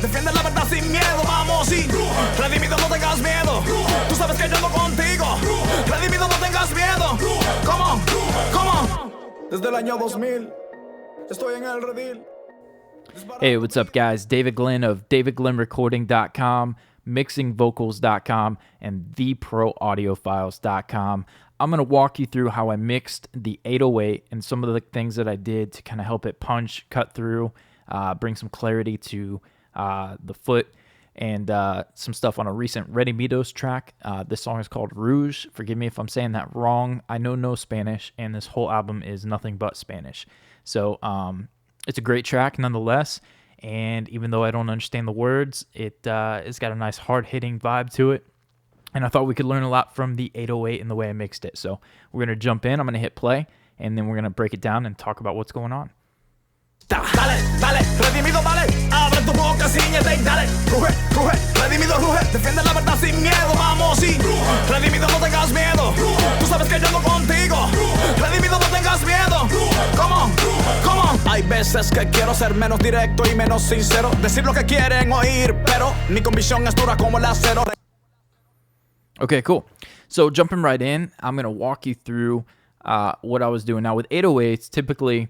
Defiende la verdad sin miedo, vamos y redimido, no tengas miedo. Tú sabes que yo ando contigo. Redimido, no tengas miedo. Come on, come on. Desde el año 2000 estoy en el redil. Hey, what's up, guys? David Glenn of davidglennrecording.com, mixingvocals.com, and theproaudiofiles.com. I'm going to walk you through how I mixed the 808 and some of the things that I did to kind of help it punch, cut through, bring some clarity to the foot, and some stuff on a recent Redimidos track. This song is called Rouge. Forgive me if I'm saying that wrong. I know no Spanish, and this whole album is nothing but Spanish. So it's a great track nonetheless, and even though I don't understand the words, it's got a nice hard-hitting vibe to it. And I thought we could learn a lot from the 808 and the way I mixed it. So we're going to jump in. I'm going to hit play, and then we're going to break it down and talk about what's going on. Dale, dale, redimido, dale. Abre tu boca, ciñete y dale. Ruge, ruge, redimido, ruge. Defiende la verdad sin miedo, vamos y redimido, no tengas miedo. Tú sabes que yo ando contigo. Redimido, no tengas miedo. Come on, come on. Hay veces que quiero ser menos directo y menos sincero. Decir lo que quieren oír, pero mi convicción es dura como el acero. Okay, cool. So jumping right in, I'm going to walk you through what I was doing. Now with 808s, typically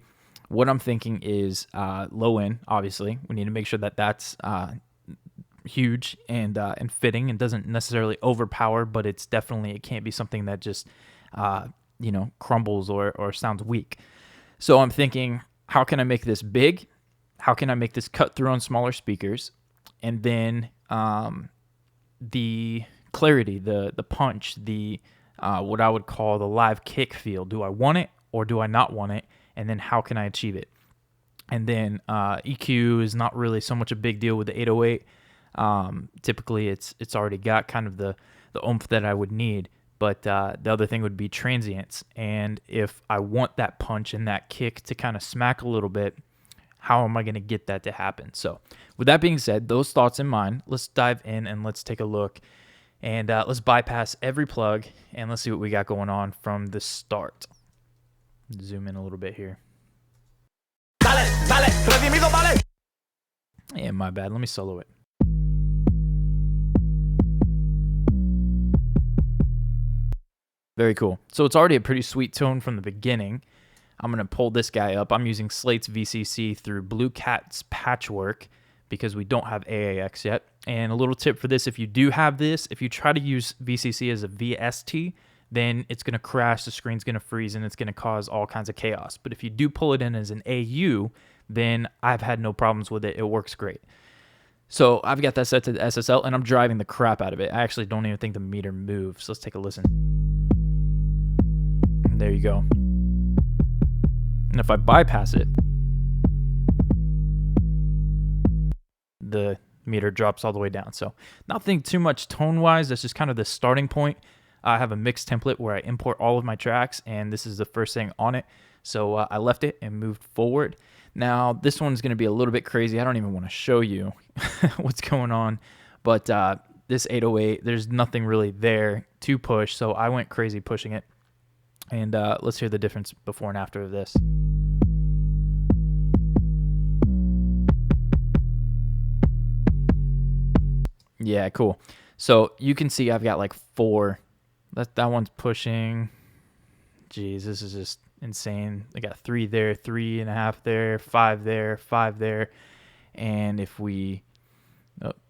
what I'm thinking is low end, obviously. We need to make sure that that's huge and fitting and doesn't necessarily overpower, but it can't be something that just, crumbles or sounds weak. So I'm thinking, how can I make this big? How can I make this cut through on smaller speakers? And then the clarity, the punch, the what I would call the live kick feel. Do I want it or do I not want it? And then how can I achieve it? And then EQ is not really so much a big deal with the 808. Typically, it's already got kind of the oomph that I would need. But the other thing would be transients. And if I want that punch and that kick to kind of smack a little bit, how am I going to get that to happen? So with that being said, those thoughts in mind, let's dive in and let's take a look. And let's bypass every plug and let's see what we got going on from the start. Zoom in a little bit here. Dale, dale, redimido, dale. Yeah, my bad. Let me solo it. Very cool. So it's already a pretty sweet tone from the beginning. I'm going to pull this guy up. I'm using Slate's VCC through Blue Cat's Patchwork because we don't have AAX yet. And a little tip for this, if you do have this, if you try to use VCC as a VST, then it's going to crash, the screen's going to freeze, and it's going to cause all kinds of chaos. But if you do pull it in as an AU, then I've had no problems with it. It works great. So I've got that set to the SSL, and I'm driving the crap out of it. I actually don't even think the meter moves. Let's take a listen. And there you go. And if I bypass it, the meter drops all the way down. So nothing too much tone-wise. That's just kind of the starting point. I have a mix template where I import all of my tracks, and this is the first thing on it. So I left it and moved forward. Now, this one's going to be a little bit crazy. I don't even want to show you what's going on. But this 808, there's nothing really there to push, so I went crazy pushing it. And let's hear the difference before and after of this. Yeah, cool. So you can see I've got like 4. That one's pushing. Jeez, this is just insane. I got 3 there, 3.5 there, 5 there, 5 there. And if we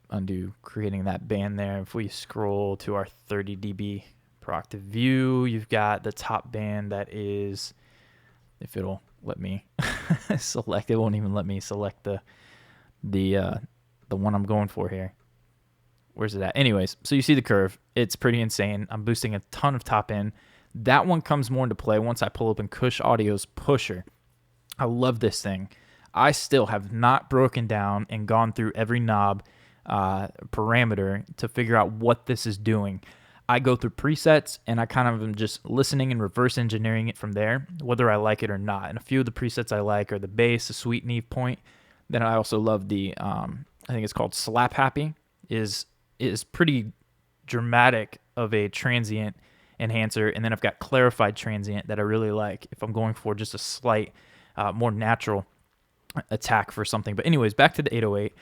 undo creating that band there, if we scroll to our 30 dB per octave view, you've got the top band that is, if it'll let me select, it won't even let me select the one I'm going for here. Where's it at? Anyways, so you see the curve. It's pretty insane. I'm boosting a ton of top end. That one comes more into play once I pull open Kush Audio's Pusher. I love this thing. I still have not broken down and gone through every knob parameter to figure out what this is doing. I go through presets, and I kind of am just listening and reverse engineering it from there, whether I like it or not. And a few of the presets I like are the bass, the sweet Neve point. Then I also love the, I think it's called Slap Happy, is pretty dramatic of a transient enhancer. And then I've got Clarified Transient that I really like if I'm going for just a slight, more natural attack for something. But anyways, back to the 808.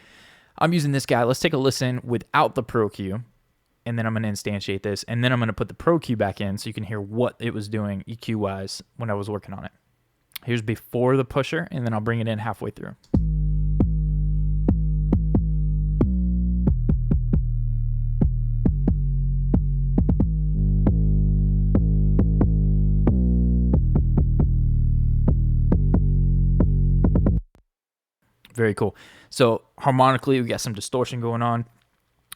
I'm using this guy. Let's take a listen without the Pro Q, and then I'm going to instantiate this, and then I'm going to put the Pro Q back in so you can hear what it was doing EQ-wise when I was working on it. Here's before the pusher, and then I'll bring it in halfway through. Very cool. So harmonically, we got some distortion going on.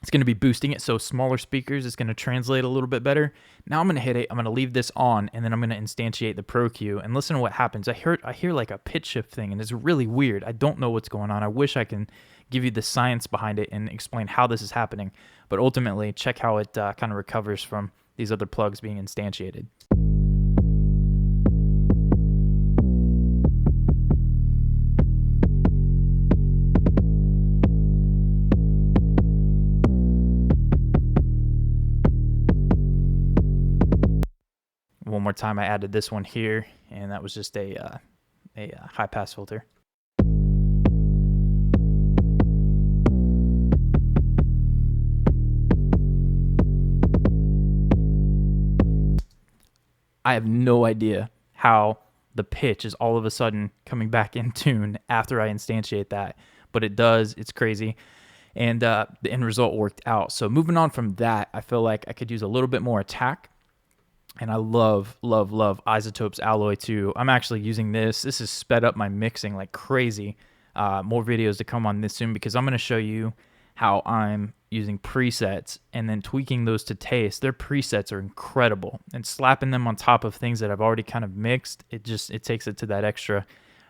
It's going to be boosting it, so smaller speakers, it's going to translate a little bit better. Now I'm going to hit it. I'm going to leave this on, and then I'm going to instantiate the Pro Q, and listen to what happens. I hear like a pitch shift thing, and it's really weird. I don't know what's going on. I wish I can give you the science behind it and explain how this is happening, but ultimately, check how it kind of recovers from these other plugs being instantiated. One more time, I added this one here, and that was just a high pass filter. I have no idea how the pitch is all of a sudden coming back in tune after I instantiate that, but it does. It's crazy. And the end result worked out. So moving on from that, I feel like I could use a little bit more attack. And I love, love, love Isotopes Alloy 2. I'm actually using this. This has sped up my mixing like crazy. More videos to come on this soon, because I'm going to show you how I'm using presets and then tweaking those to taste. Their presets are incredible, and slapping them on top of things that I've already kind of mixed, it takes it to that extra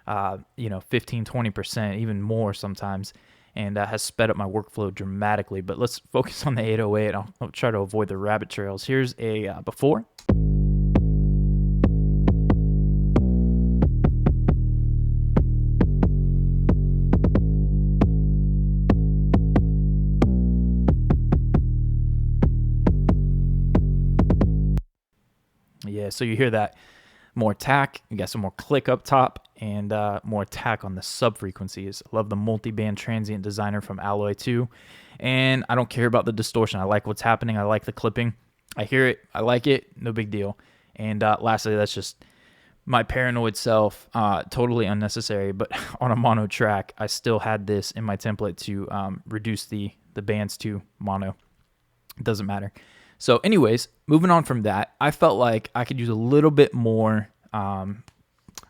15-20%, even more sometimes, and has sped up my workflow dramatically. But let's focus on the 808. I'll try to avoid the rabbit trails. Here's a before. Yeah, so you hear that more attack, you got some more click up top, and more attack on the sub frequencies. I love the Multiband transient designer from Alloy 2, and I don't care about the distortion. I like what's happening. I like the clipping. I hear it. I like it. No big deal. And lastly, that's just my paranoid self, totally unnecessary, but on a mono track, I still had this in my template to reduce the bands to mono. It doesn't matter. So anyways, moving on from that, I felt like I could use a little bit more, I don't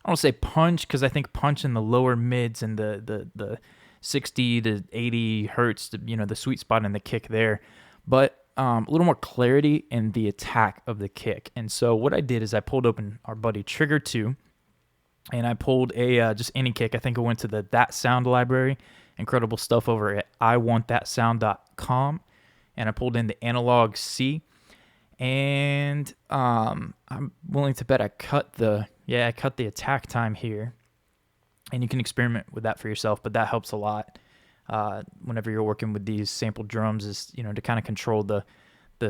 want to say punch, because I think punch in the lower mids and the 60 to 80 hertz, the sweet spot in the kick there, but a little more clarity in the attack of the kick. And so what I did is I pulled open our buddy Trigger 2, and I pulled a just any kick. I think I went to the That Sound library, incredible stuff over at iwantthatsound.com. And I pulled in the analog C, and I'm willing to bet I cut the attack time here, and you can experiment with that for yourself, but that helps a lot whenever you're working with these sampled drums, is to kind of control the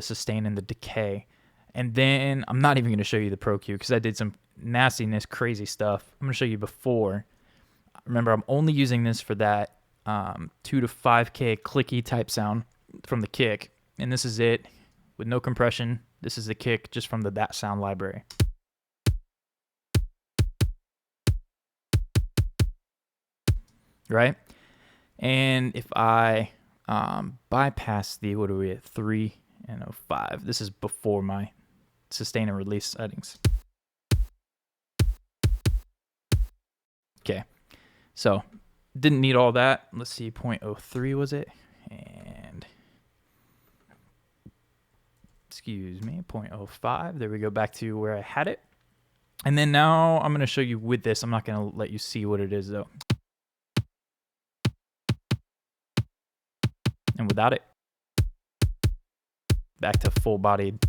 sustain and the decay. And then I'm not even going to show you the Pro Q, because I did some nastiness, crazy stuff. I'm going to show you before. Remember, I'm only using this for that 2 to 5K clicky type sound from the kick, and this is it with no compression. This is the kick just from the That Sound library. Right? And if I bypass the, what are we at, 3 and 05, this is before my sustain and release settings. Okay, so didn't need all that. Let's see, 0.03 was it? And excuse me, 0.05. There we go, back to where I had it. And then now I'm going to show you with this. I'm not going to let you see what it is though. And without it, back to full bodied.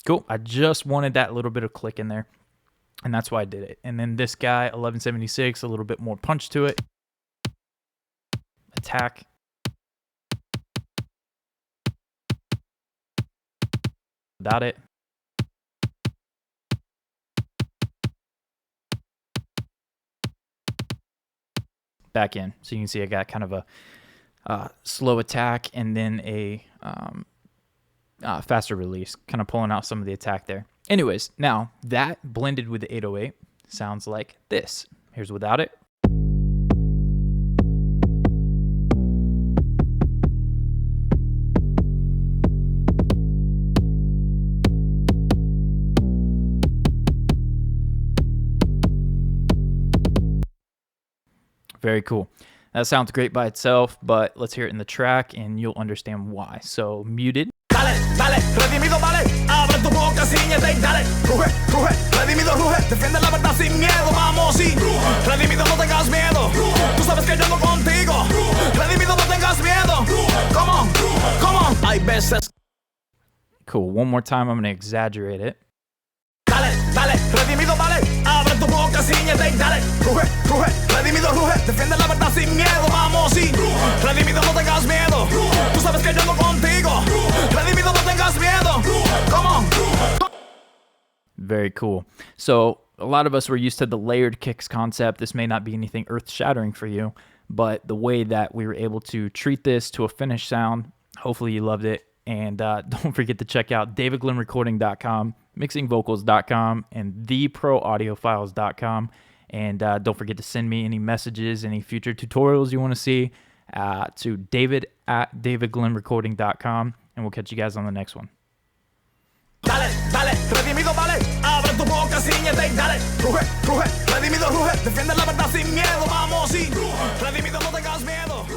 Cool. I just wanted that little bit of click in there, and that's why I did it. And then this guy, 1176, a little bit more punch to it. Attack. Without it. back in. So you can see I got kind of a slow attack and then a faster release, kind of pulling out some of the attack there. Anyways, now that blended with the 808 sounds like this. Here's without it. Very cool. That sounds great by itself, but let's hear it in the track and you'll understand why. So muted. Dale, dale, redimido, vale. Abre tu boca, ciñete y dale. Ruge, ruge, redimido, ruge. Defiende la verdad sin miedo, vamos y redimido, no tengas miedo. Tú sabes que yo ando contigo. Redimido, no tengas miedo. Come on, come on. Hay veces. Cool. One more time, I'm going to exaggerate it. Dale, dale, redimido, vale. Abre tu boca, ciñete y dale. Ruge, ruge, redimido, ruge. Defiende la verdad sin miedo, vamos y redimido, no tengas miedo. Tú sabes que yo ando contigo. Redimido, no tengas miedo. Come on. Very cool. So a lot of us were used to the layered kicks concept. This may not be anything earth-shattering for you, but the way that we were able to treat this to a finished sound, hopefully you loved it. And don't forget to check out davidglennrecording.com, mixingvocals.com, and theproaudiofiles.com. And don't forget to send me any messages, any future tutorials you want to see to david@davidglennrecording.com. And we'll catch you guys on the next one. Dale, dale, redimido, vale. Abre tu boca, ciñete y dale. Ruge, ruge, redimido, ruge. Defiende la verdad sin miedo, vamos y redimido, no tengas miedo.